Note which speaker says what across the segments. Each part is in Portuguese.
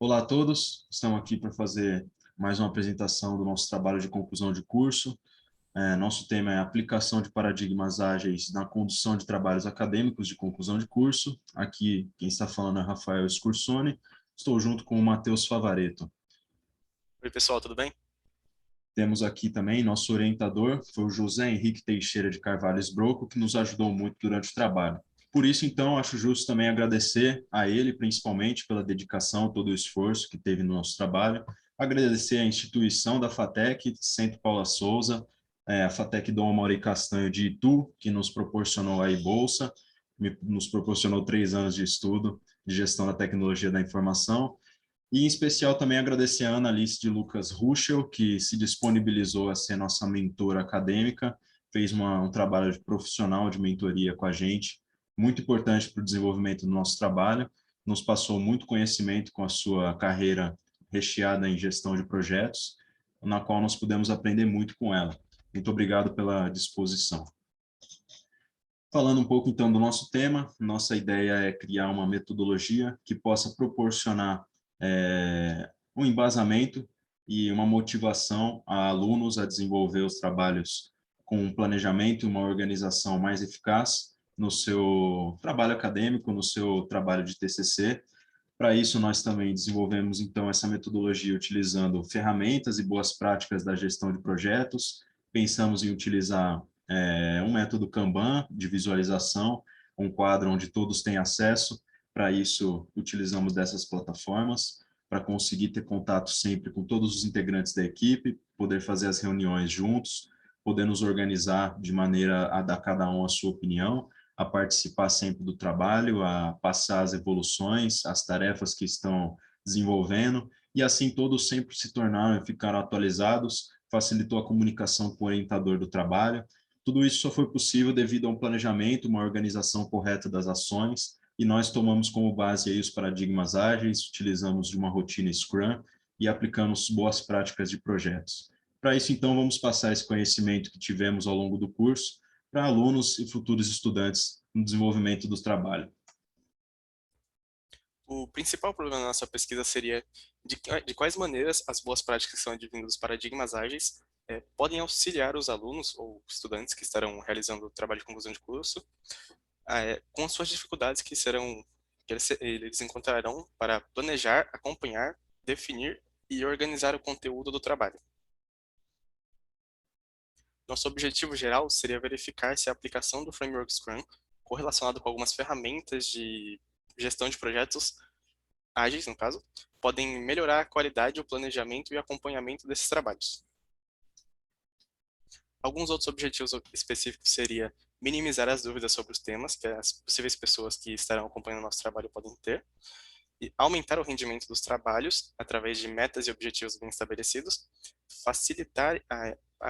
Speaker 1: Olá a todos, estamos aqui para fazer mais uma apresentação do nosso trabalho de conclusão de curso. Nosso tema é aplicação de paradigmas ágeis na condução de trabalhos acadêmicos de conclusão de curso. Aqui quem está falando é Rafael Scursoni, estou junto com o Matheus Favaretto.
Speaker 2: Oi, pessoal, tudo bem?
Speaker 1: Temos aqui também nosso orientador, foi o José Henrique Teixeira de Carvalho Esbroco, que nos ajudou muito durante o trabalho. Por isso, então, acho justo também agradecer a ele, principalmente, pela dedicação, todo o esforço que teve no nosso trabalho. Agradecer à instituição da FATEC, Centro Paula Souza, a FATEC Dom Amaury Castanho de Itu, que nos proporcionou aí bolsa, nos proporcionou 3 anos de estudo de gestão da tecnologia da informação, e, em especial, também agradecer a Ana Alice de Lucas Ruschel, que se disponibilizou a ser nossa mentora acadêmica, fez um trabalho de profissional de mentoria com a gente, muito importante para o desenvolvimento do nosso trabalho, nos passou muito conhecimento com a sua carreira recheada em gestão de projetos, na qual nós pudemos aprender muito com ela. Muito obrigado pela disposição. Falando um pouco, então, do nosso tema, nossa ideia é criar uma metodologia que possa proporcionar um embasamento e uma motivação a alunos a desenvolver os trabalhos com um planejamento e uma organização mais eficaz no seu trabalho acadêmico, no seu trabalho de TCC. Para isso, nós também desenvolvemos, então, essa metodologia utilizando ferramentas e boas práticas da gestão de projetos. Pensamos em utilizar um método Kanban de visualização, um quadro onde todos têm acesso. Para isso, utilizamos dessas plataformas para conseguir ter contato sempre com todos os integrantes da equipe, poder fazer as reuniões juntos, poder nos organizar de maneira a dar cada um a sua opinião, a participar sempre do trabalho, a passar as evoluções, as tarefas que estão desenvolvendo, e assim todos sempre se tornaram e ficaram atualizados, facilitou a comunicação com o orientador do trabalho. Tudo isso só foi possível devido a um planejamento, uma organização correta das ações, e nós tomamos como base aí os paradigmas ágeis, utilizamos de uma rotina Scrum e aplicamos boas práticas de projetos. Para isso, então, vamos passar esse conhecimento que tivemos ao longo do curso para alunos e futuros estudantes no desenvolvimento do trabalho.
Speaker 2: O principal problema da nossa pesquisa seria de quais maneiras as boas práticas que são advindas dos paradigmas ágeis podem auxiliar os alunos ou estudantes que estarão realizando o trabalho de conclusão de curso com as suas dificuldades que eles encontrarão para planejar, acompanhar, definir e organizar o conteúdo do trabalho. Nosso objetivo geral seria verificar se a aplicação do Framework Scrum, correlacionado com algumas ferramentas de gestão de projetos ágeis, no caso, podem melhorar a qualidade, o planejamento e acompanhamento desses trabalhos. Alguns outros objetivos específicos seria minimizar as dúvidas sobre os temas que as possíveis pessoas que estarão acompanhando o nosso trabalho podem ter, e aumentar o rendimento dos trabalhos através de metas e objetivos bem estabelecidos, facilitar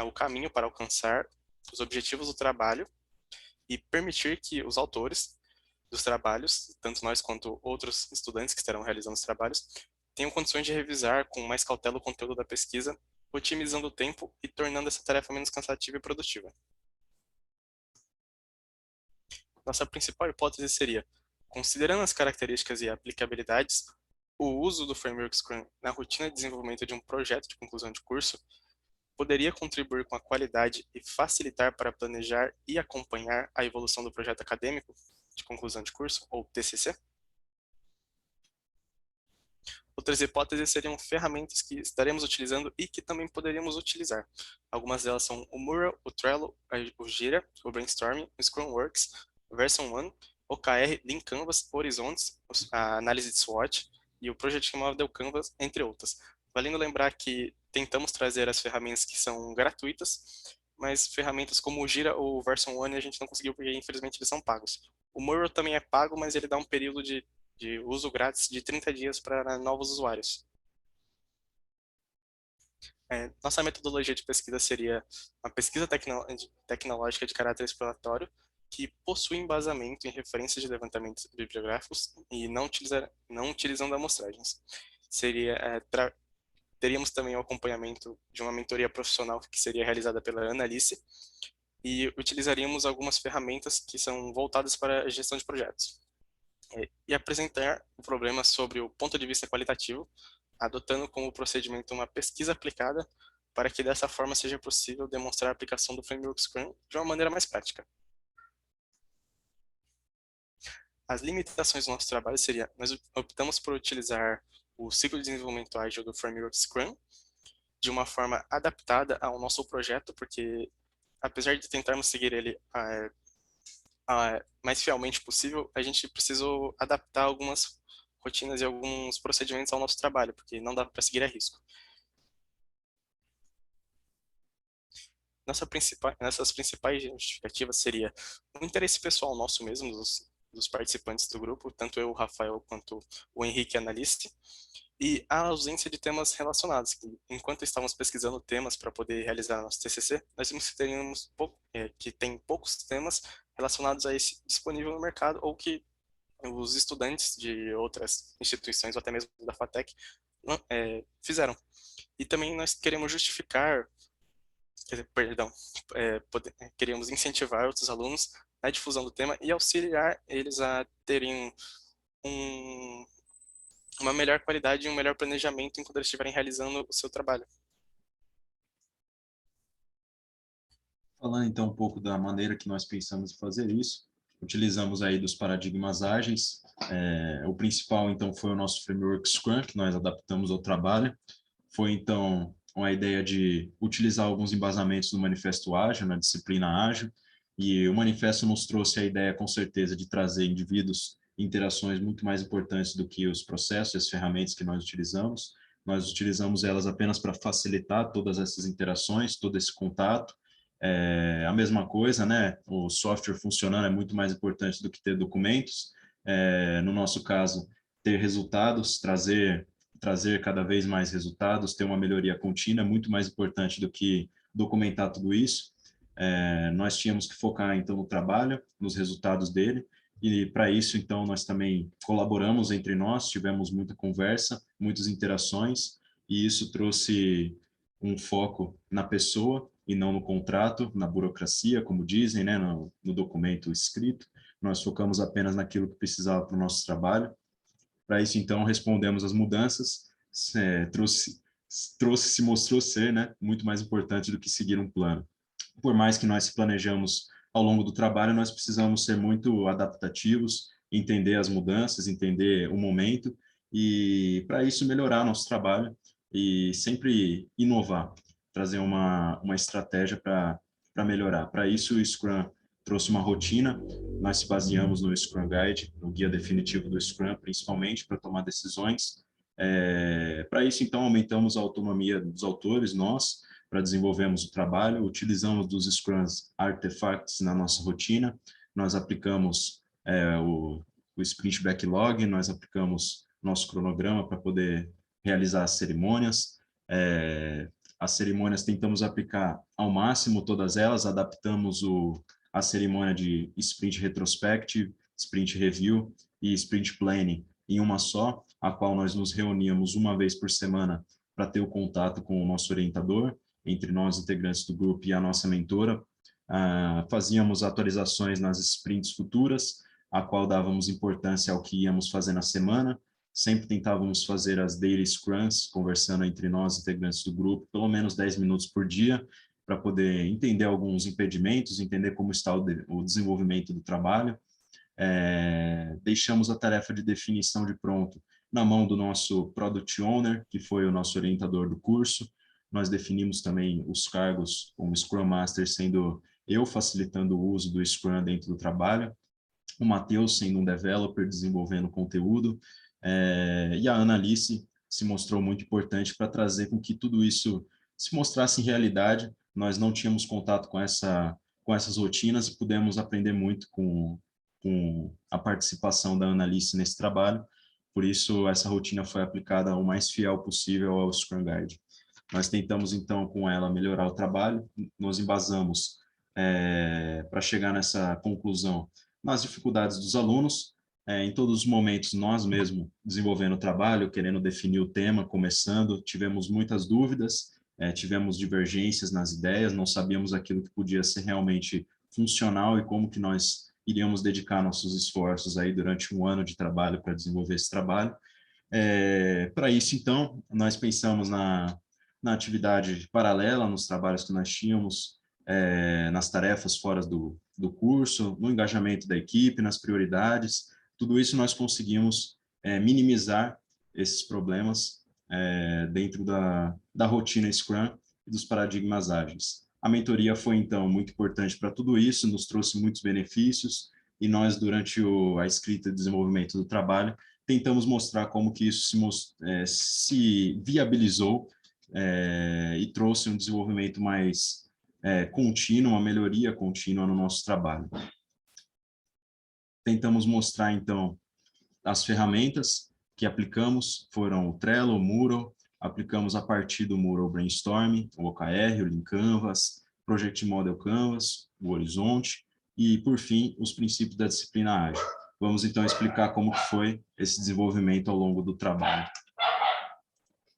Speaker 2: o caminho para alcançar os objetivos do trabalho e permitir que os autores dos trabalhos, tanto nós quanto outros estudantes que estarão realizando os trabalhos, tenham condições de revisar com mais cautela o conteúdo da pesquisa, otimizando o tempo e tornando essa tarefa menos cansativa e produtiva. Nossa principal hipótese seria, considerando as características e aplicabilidades, o uso do Framework Scrum na rotina de desenvolvimento de um projeto de conclusão de curso poderia contribuir com a qualidade e facilitar para planejar e acompanhar a evolução do projeto acadêmico de conclusão de curso, ou TCC. Outras hipóteses seriam ferramentas que estaremos utilizando e que também poderíamos utilizar. Algumas delas são o Mural, o Trello, o Jira, o Brainstorming, o Scrumworks, o Version One, OKR, Lean Canvas, Horizontes, a análise de SWOT e o Project Model Canvas, entre outras. Valendo lembrar que tentamos trazer as ferramentas que são gratuitas, mas ferramentas como o Jira ou o Version One a gente não conseguiu porque infelizmente eles são pagos. O Mural também é pago, mas ele dá um período de uso grátis de 30 dias para novos usuários. Nossa metodologia de pesquisa seria uma pesquisa tecnológica de caráter exploratório que possui embasamento em referências de levantamentos bibliográficos e não utilizando amostragens. Seria, teríamos também o acompanhamento de uma mentoria profissional que seria realizada pela Ana Alice e utilizaríamos algumas ferramentas que são voltadas para a gestão de projetos. e apresentar o problema sobre o ponto de vista qualitativo, adotando como procedimento uma pesquisa aplicada para que dessa forma seja possível demonstrar a aplicação do framework Scrum de uma maneira mais prática. As limitações do nosso trabalho seria, nós optamos por utilizar o ciclo de desenvolvimento ágil do framework Scrum de uma forma adaptada ao nosso projeto, porque apesar de tentarmos seguir ele mais fielmente possível, a gente precisou adaptar algumas rotinas e alguns procedimentos ao nosso trabalho, porque não dá para seguir a risco. Nossas principais justificativas seria o interesse pessoal nosso mesmo, dos participantes do grupo, tanto eu, o Rafael, quanto o Henrique, analista, e a ausência de temas relacionados, que enquanto estávamos pesquisando temas para poder realizar nosso TCC, nós vimos que que tem poucos temas relacionados a esse disponível no mercado, ou que os estudantes de outras instituições, ou até mesmo da FATEC, fizeram. E também nós queremos justificar, perdão, queríamos incentivar outros alunos na difusão do tema e auxiliar eles a terem um, uma melhor qualidade e um melhor planejamento enquanto eles estiverem realizando o seu trabalho.
Speaker 1: Falando então um pouco da maneira que nós pensamos em fazer isso, utilizamos aí dos paradigmas ágeis. O principal então foi o nosso framework Scrum, que nós adaptamos ao trabalho. Foi então uma ideia de utilizar alguns embasamentos do Manifesto Ágil, na disciplina ágil, e o manifesto nos trouxe a ideia, com certeza, de trazer indivíduos e interações muito mais importantes do que os processos e as ferramentas que nós utilizamos. Nós utilizamos elas apenas para facilitar todas essas interações, todo esse contato. A mesma coisa, né? O software funcionando é muito mais importante do que ter documentos. No nosso caso, ter resultados, trazer cada vez mais resultados, ter uma melhoria contínua é muito mais importante do que documentar tudo isso. Nós tínhamos que focar, então, no trabalho, nos resultados dele, e para isso, então, nós também colaboramos entre nós, tivemos muita conversa, muitas interações, e isso trouxe um foco na pessoa e não no contrato, na burocracia, como dizem, né, no documento escrito. Nós focamos apenas naquilo que precisava para o nosso trabalho. Para isso, então, respondemos às mudanças, se mostrou ser, né, muito mais importante do que seguir um plano. Por mais que nós se planejamos ao longo do trabalho, nós precisamos ser muito adaptativos, entender as mudanças, entender o momento, e para isso melhorar nosso trabalho e sempre inovar, trazer uma estratégia para melhorar. Para isso, o Scrum trouxe uma rotina, nós se baseamos no Scrum Guide, no guia definitivo do Scrum, principalmente para tomar decisões. Para isso, então, aumentamos a autonomia dos autores, nós, para desenvolvermos o trabalho, utilizamos dos Scrums Artifacts na nossa rotina, nós aplicamos o Sprint Backlog, nós aplicamos nosso cronograma para poder realizar as cerimônias. As cerimônias tentamos aplicar ao máximo todas elas, adaptamos a cerimônia de Sprint Retrospective, Sprint Review e Sprint Planning em uma só, a qual nós nos reuníamos uma vez por semana para ter o contato com o nosso orientador, entre nós, integrantes do grupo, e a nossa mentora. Fazíamos atualizações nas sprints futuras, a qual dávamos importância ao que íamos fazer na semana. Sempre tentávamos fazer as daily scrums, conversando entre nós, integrantes do grupo, pelo menos 10 minutos por dia, para poder entender alguns impedimentos, entender como está o desenvolvimento do trabalho. Deixamos a tarefa de definição de pronto na mão do nosso Product Owner, que foi o nosso orientador do curso. Nós definimos também os cargos como Scrum Master, sendo eu facilitando o uso do Scrum dentro do trabalho, o Matheus sendo um developer, desenvolvendo conteúdo, e a Ana Alice se mostrou muito importante para trazer com que tudo isso se mostrasse em realidade. Nós não tínhamos contato com essas rotinas e pudemos aprender muito com a participação da Ana Alice nesse trabalho. Por isso, essa rotina foi aplicada o mais fiel possível ao Scrum Guide. Nós tentamos, então, com ela, melhorar o trabalho, nos embasamos para chegar nessa conclusão nas dificuldades dos alunos, em todos os momentos, nós mesmos desenvolvendo o trabalho, querendo definir o tema, começando, tivemos muitas dúvidas, tivemos divergências nas ideias, não sabíamos aquilo que podia ser realmente funcional e como que nós iríamos dedicar nossos esforços aí durante um ano de trabalho para desenvolver esse trabalho. Para isso, então, nós pensamos na atividade paralela, nos trabalhos que nós tínhamos, nas tarefas fora do curso, no engajamento da equipe, nas prioridades. Tudo isso nós conseguimos minimizar esses problemas dentro da rotina Scrum e dos paradigmas ágeis. A mentoria foi, então, muito importante para tudo isso, nos trouxe muitos benefícios, e nós, durante a escrita e desenvolvimento do trabalho, tentamos mostrar como que isso se viabilizou e trouxe um desenvolvimento mais contínuo, uma melhoria contínua no nosso trabalho. Tentamos mostrar, então, as ferramentas que aplicamos, foram o Trello, o Mural, aplicamos a partir do Mural o Brainstorm, o OKR, o Lean Canvas, Project Model Canvas, o Horizonte e, por fim, os princípios da disciplina ágil. Vamos, então, explicar como foi esse desenvolvimento ao longo do trabalho.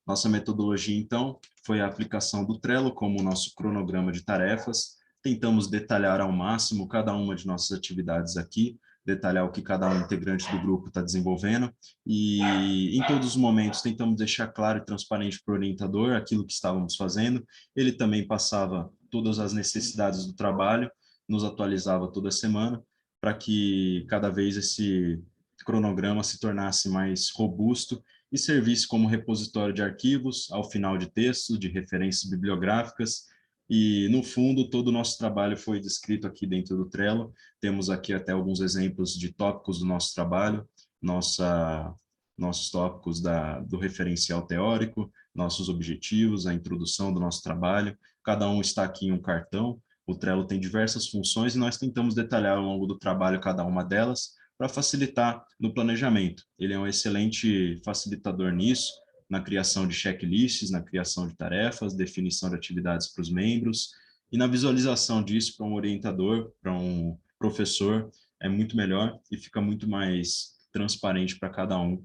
Speaker 1: Nossa metodologia, então, foi a aplicação do Trello como nosso cronograma de tarefas. Tentamos detalhar ao máximo cada uma de nossas atividades aqui, detalhar o que cada um integrante do grupo está desenvolvendo, e em todos os momentos tentamos deixar claro e transparente para o orientador aquilo que estávamos fazendo. Ele também passava todas as necessidades do trabalho, nos atualizava toda semana, para que cada vez esse cronograma se tornasse mais robusto e servisse como repositório de arquivos, ao final de textos, de referências bibliográficas, e, no fundo, todo o nosso trabalho foi descrito aqui dentro do Trello. Temos aqui até alguns exemplos de tópicos do nosso trabalho, nossos tópicos do referencial teórico, nossos objetivos, a introdução do nosso trabalho. Cada um está aqui em um cartão. O Trello tem diversas funções e nós tentamos detalhar ao longo do trabalho cada uma delas, para facilitar no planejamento. Ele é um excelente facilitador nisso, na criação de checklists, na criação de tarefas, definição de atividades para os membros, e na visualização disso para um orientador, para um professor, é muito melhor e fica muito mais transparente para cada um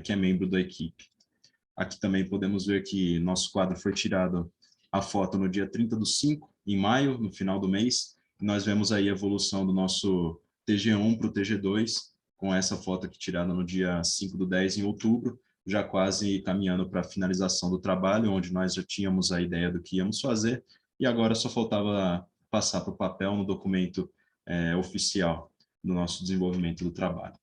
Speaker 1: que é membro da equipe. Aqui também podemos ver que nosso quadro foi tirado a foto no dia 30/5, em maio, no final do mês. Nós vemos aí a evolução do nosso TG1 para o TG2, com essa foto aqui tirada no dia 5/10, em outubro, já quase caminhando para a finalização do trabalho, onde nós já tínhamos a ideia do que íamos fazer, e agora só faltava passar para o papel no documento oficial do nosso desenvolvimento do trabalho.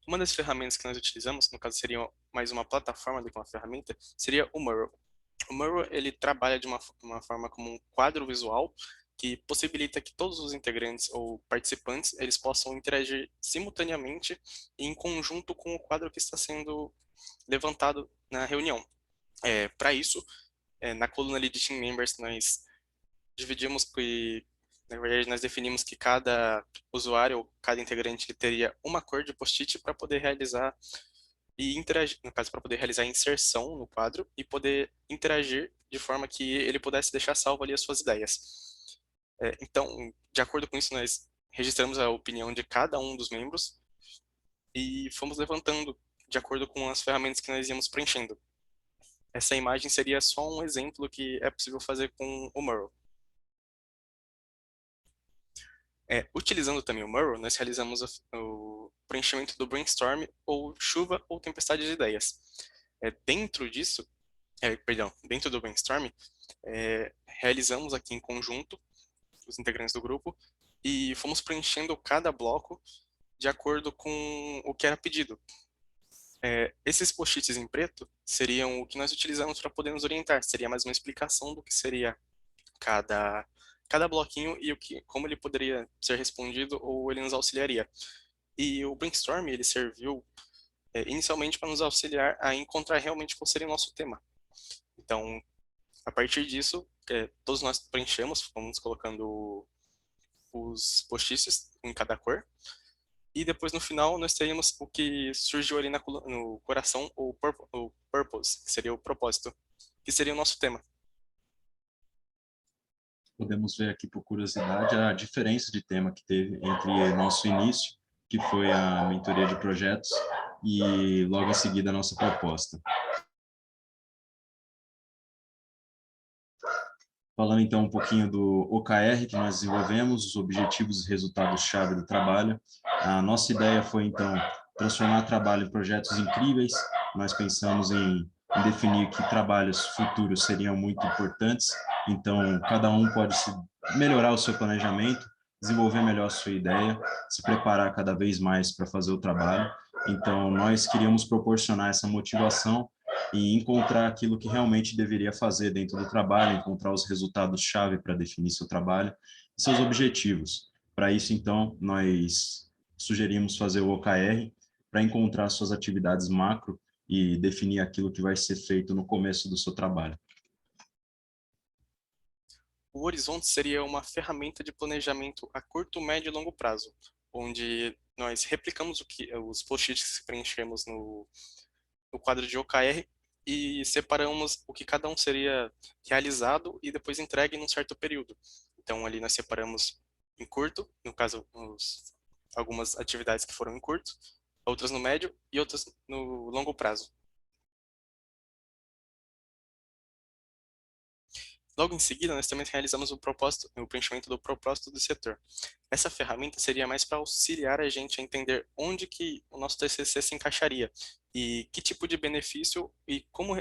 Speaker 2: Uma das ferramentas que nós utilizamos, no caso seria mais uma plataforma do que uma ferramenta, seria o Mural. O Mural, ele trabalha de uma forma como um quadro visual que possibilita que todos os integrantes ou participantes eles possam interagir simultaneamente e em conjunto com o quadro que está sendo levantado na reunião. Para isso, na coluna ali de Team Members, nós dividimos que, na verdade, nós definimos que cada usuário ou cada integrante ele teria uma cor de post-it para poder realizar e interagir, no caso, para poder realizar a inserção no quadro e poder interagir de forma que ele pudesse deixar salvo ali as suas ideias. Então, de acordo com isso, nós registramos a opinião de cada um dos membros e fomos levantando de acordo com as ferramentas que nós íamos preenchendo. Essa imagem seria só um exemplo que é possível fazer com o Mural. Utilizando também o Mural, nós realizamos o preenchimento do brainstorm ou chuva ou tempestade de ideias. Dentro disso, dentro do brainstorm, realizamos aqui em conjunto os integrantes do grupo e fomos preenchendo cada bloco de acordo com o que era pedido. Esses post-its em preto seriam o que nós utilizamos para poder nos orientar. Seria mais uma explicação do que seria cada bloquinho e como ele poderia ser respondido ou ele nos auxiliaria. E o brainstorm, ele serviu inicialmente para nos auxiliar a encontrar realmente qual seria o nosso tema. Então, a partir disso, todos nós preenchemos, fomos colocando os post-its em cada cor, e depois no final nós teríamos o que surgiu ali no coração, o purpose, que seria o propósito, que seria o nosso tema.
Speaker 1: Podemos ver aqui, por curiosidade, a diferença de tema que teve entre nosso início, que foi a mentoria de projetos, e logo em seguida a nossa proposta. Falando então um pouquinho do OKR que nós desenvolvemos, os objetivos e resultados-chave do trabalho. A nossa ideia foi então transformar trabalho em projetos incríveis. Nós pensamos em definir que trabalhos futuros seriam muito importantes. Então, cada um pode melhorar o seu planejamento, desenvolver melhor a sua ideia, se preparar cada vez mais para fazer o trabalho. Então, nós queríamos proporcionar essa motivação e encontrar aquilo que realmente deveria fazer dentro do trabalho, encontrar os resultados-chave para definir seu trabalho e seus objetivos. Para isso, então, nós sugerimos fazer o OKR para encontrar suas atividades macro e definir aquilo que vai ser feito no começo do seu trabalho.
Speaker 2: O Horizonte seria uma ferramenta de planejamento a curto, médio e longo prazo, onde nós replicamos os post-its que preenchemos no quadro de OKR e separamos o que cada um seria realizado e depois entregue num certo período. Então, ali nós separamos em curto, no caso, algumas atividades que foram em curto, outras no médio e outras no longo prazo. Logo em seguida, nós também realizamos o preenchimento do propósito do setor. Essa ferramenta seria mais para auxiliar a gente a entender onde que o nosso TCC se encaixaria e que tipo de benefício e como,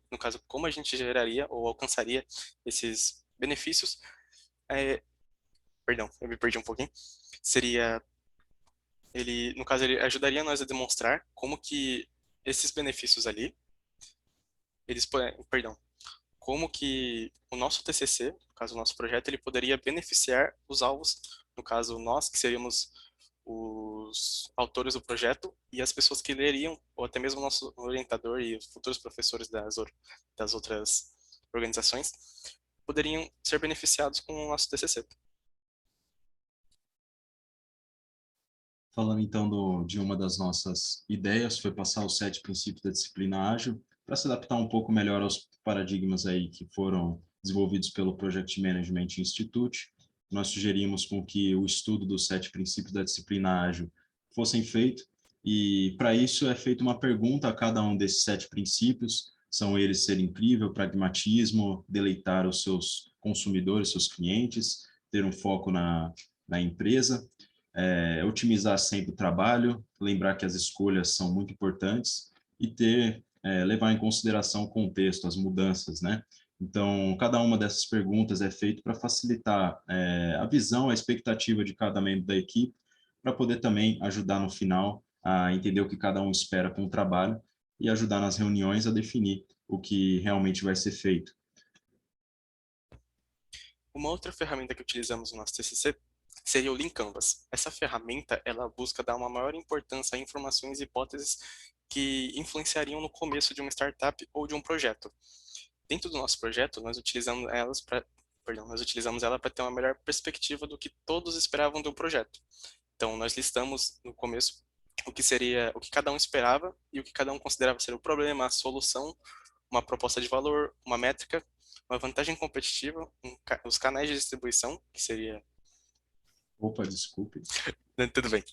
Speaker 2: no caso, como a gente geraria ou alcançaria esses benefícios. É, perdão, eu me perdi um pouquinho. No caso, ele ajudaria nós a demonstrar como que esses benefícios ali, perdão, como que o nosso TCC, no caso o nosso projeto, ele poderia beneficiar os alvos, no caso nós, que seríamos os autores do projeto, e as pessoas que leriam, ou até mesmo o nosso orientador e os futuros professores das outras organizações, poderiam ser beneficiados com o nosso TCC.
Speaker 1: Falando então de uma das nossas ideias, foi passar os 7 princípios da disciplina ágil, para se adaptar um pouco melhor aos paradigmas aí que foram desenvolvidos pelo Project Management Institute. Nós sugerimos com que o estudo dos 7 princípios da disciplina ágil fossem feito, e para isso é feita uma pergunta a cada um desses 7 princípios. São eles ser incrível, pragmatismo, deleitar os seus consumidores, seus clientes, ter um foco na empresa, otimizar sempre o trabalho, lembrar que as escolhas são muito importantes e levar em consideração o contexto, as mudanças, né? Então, cada uma dessas perguntas é feita para facilitar a visão, a expectativa de cada membro da equipe, para poder também ajudar no final a entender o que cada um espera com o trabalho e ajudar nas reuniões a definir o que realmente vai ser feito.
Speaker 2: Uma outra ferramenta que utilizamos no nosso TCC seria o Lean Canvas. Essa ferramenta, ela busca dar uma maior importância a informações e hipóteses que influenciariam no começo de uma startup ou de um projeto. Dentro do nosso projeto, nós utilizamos ela para ter uma melhor perspectiva do que todos esperavam do projeto. Então, nós listamos no começo o que cada um esperava e o que cada um considerava ser o problema, a solução, uma proposta de valor, uma métrica, uma vantagem competitiva, os canais de distribuição, que seria...
Speaker 1: Opa, desculpe.
Speaker 2: Tudo bem.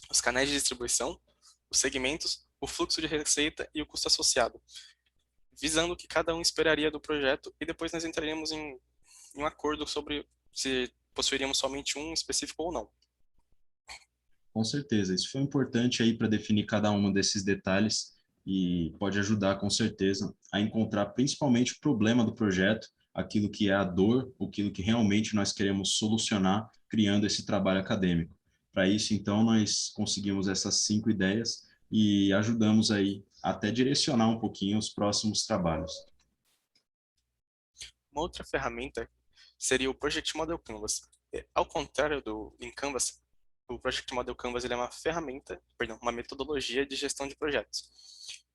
Speaker 2: Os canais de distribuição, os segmentos, o fluxo de receita e o custo associado, visando o que cada um esperaria do projeto, e depois nós entraríamos em um acordo sobre se possuiríamos somente um específico ou não.
Speaker 1: Com certeza, isso foi importante aí para definir cada um desses detalhes e pode ajudar com certeza a encontrar principalmente o problema do projeto, aquilo que é a dor, aquilo que realmente nós queremos solucionar criando esse trabalho acadêmico. Para isso, então, nós conseguimos essas 5 ideias e ajudamos aí até direcionar um pouquinho os próximos trabalhos.
Speaker 2: Uma outra ferramenta seria o Project Model Canvas. Ao contrário do Lean Canvas, o Project Model Canvas ele é uma metodologia de gestão de projetos,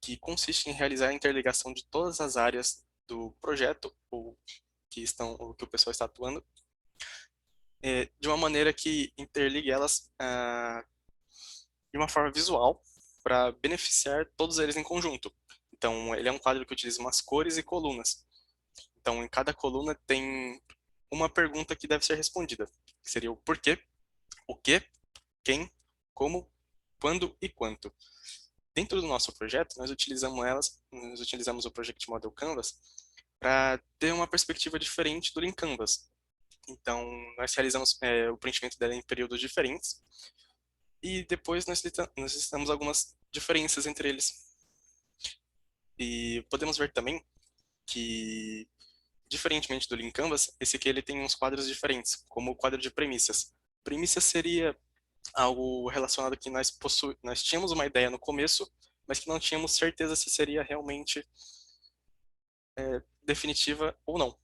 Speaker 2: que consiste em realizar a interligação de todas as áreas do projeto ou que o pessoal está atuando, de uma maneira que interligue elas de uma forma visual para beneficiar todos eles em conjunto. Então, ele é um quadro que utiliza umas cores e colunas. Então, em cada coluna tem uma pergunta que deve ser respondida, que seria o porquê, o que, quem, como, quando e quanto. Dentro do nosso projeto, nós utilizamos o Project Model Canvas para ter uma perspectiva diferente do Lean Canvas. Então, nós realizamos o preenchimento dela em períodos diferentes e depois nós listamos algumas diferenças entre eles. E podemos ver também que, diferentemente do Lean Canvas, esse aqui ele tem uns quadros diferentes, como o quadro de premissas. Premissa seria algo relacionado que nós tínhamos uma ideia no começo, mas que não tínhamos certeza se seria realmente definitiva ou não.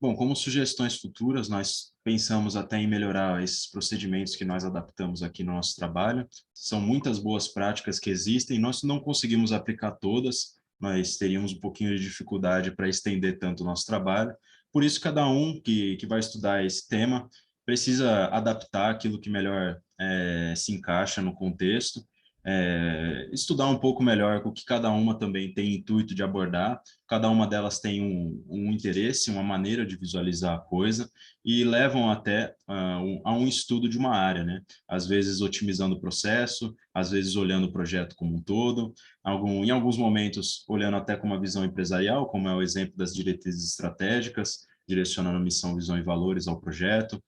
Speaker 1: Bom, como sugestões futuras, nós pensamos até em melhorar esses procedimentos que nós adaptamos aqui no nosso trabalho. São muitas boas práticas que existem, nós não conseguimos aplicar todas, nós teríamos um pouquinho de dificuldade para estender tanto o nosso trabalho. Por isso, cada um que vai estudar esse tema precisa adaptar aquilo que melhor se encaixa no contexto, estudar um pouco melhor o que cada uma também tem intuito de abordar. Cada uma delas tem um interesse, uma maneira de visualizar a coisa e levam até a um estudo de uma área, né? Às vezes otimizando o processo, às vezes olhando o projeto como um todo, em alguns momentos olhando até com uma visão empresarial, como é o exemplo das diretrizes estratégicas, direcionando missão, visão e valores ao projeto.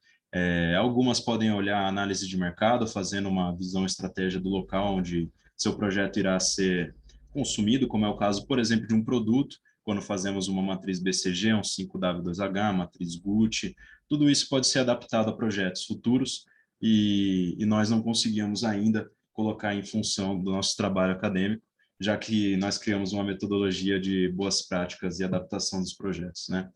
Speaker 1: Algumas podem olhar a análise de mercado, fazendo uma visão estratégia do local onde seu projeto irá ser consumido, como é o caso, por exemplo, de um produto, quando fazemos uma matriz BCG, um 5W2H, matriz Gucci, tudo isso pode ser adaptado a projetos futuros e nós não conseguimos ainda colocar em função do nosso trabalho acadêmico, já que nós criamos uma metodologia de boas práticas e adaptação dos projetos, né?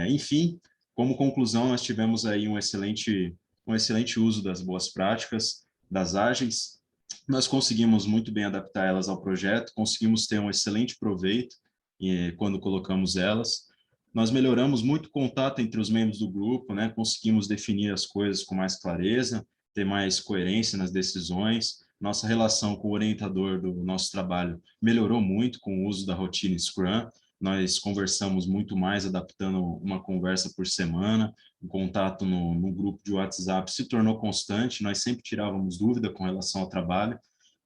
Speaker 1: Enfim, como conclusão, nós tivemos aí um excelente uso das boas práticas, das ágeis. Nós conseguimos muito bem adaptar elas ao projeto, conseguimos ter um excelente proveito quando colocamos elas. Nós melhoramos muito o contato entre os membros do grupo, né? Conseguimos definir as coisas com mais clareza, ter mais coerência nas decisões. Nossa relação com o orientador do nosso trabalho melhorou muito com o uso da rotina Scrum. Nós conversamos muito mais, adaptando uma conversa por semana, o contato no grupo de WhatsApp se tornou constante, nós sempre tirávamos dúvida com relação ao trabalho.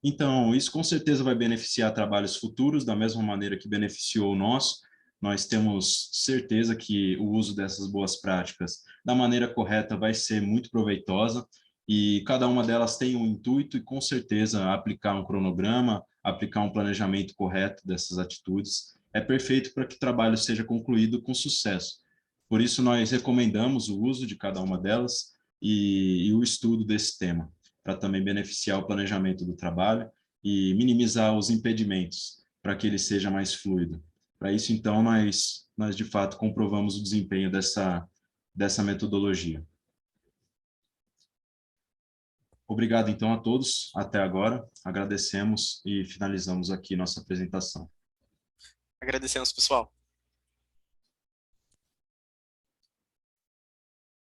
Speaker 1: Então, isso com certeza vai beneficiar trabalhos futuros, da mesma maneira que beneficiou o nosso. Nós temos certeza que o uso dessas boas práticas da maneira correta vai ser muito proveitosa e cada uma delas tem um intuito e com certeza aplicar um cronograma, aplicar um planejamento correto dessas atitudes é perfeito para que o trabalho seja concluído com sucesso. Por isso, nós recomendamos o uso de cada uma delas e o estudo desse tema, para também beneficiar o planejamento do trabalho e minimizar os impedimentos, para que ele seja mais fluido. Para isso, então, nós de fato comprovamos o desempenho dessa metodologia. Obrigado, então, a todos até agora. Agradecemos e finalizamos aqui nossa apresentação.
Speaker 2: Agradecemos, pessoal.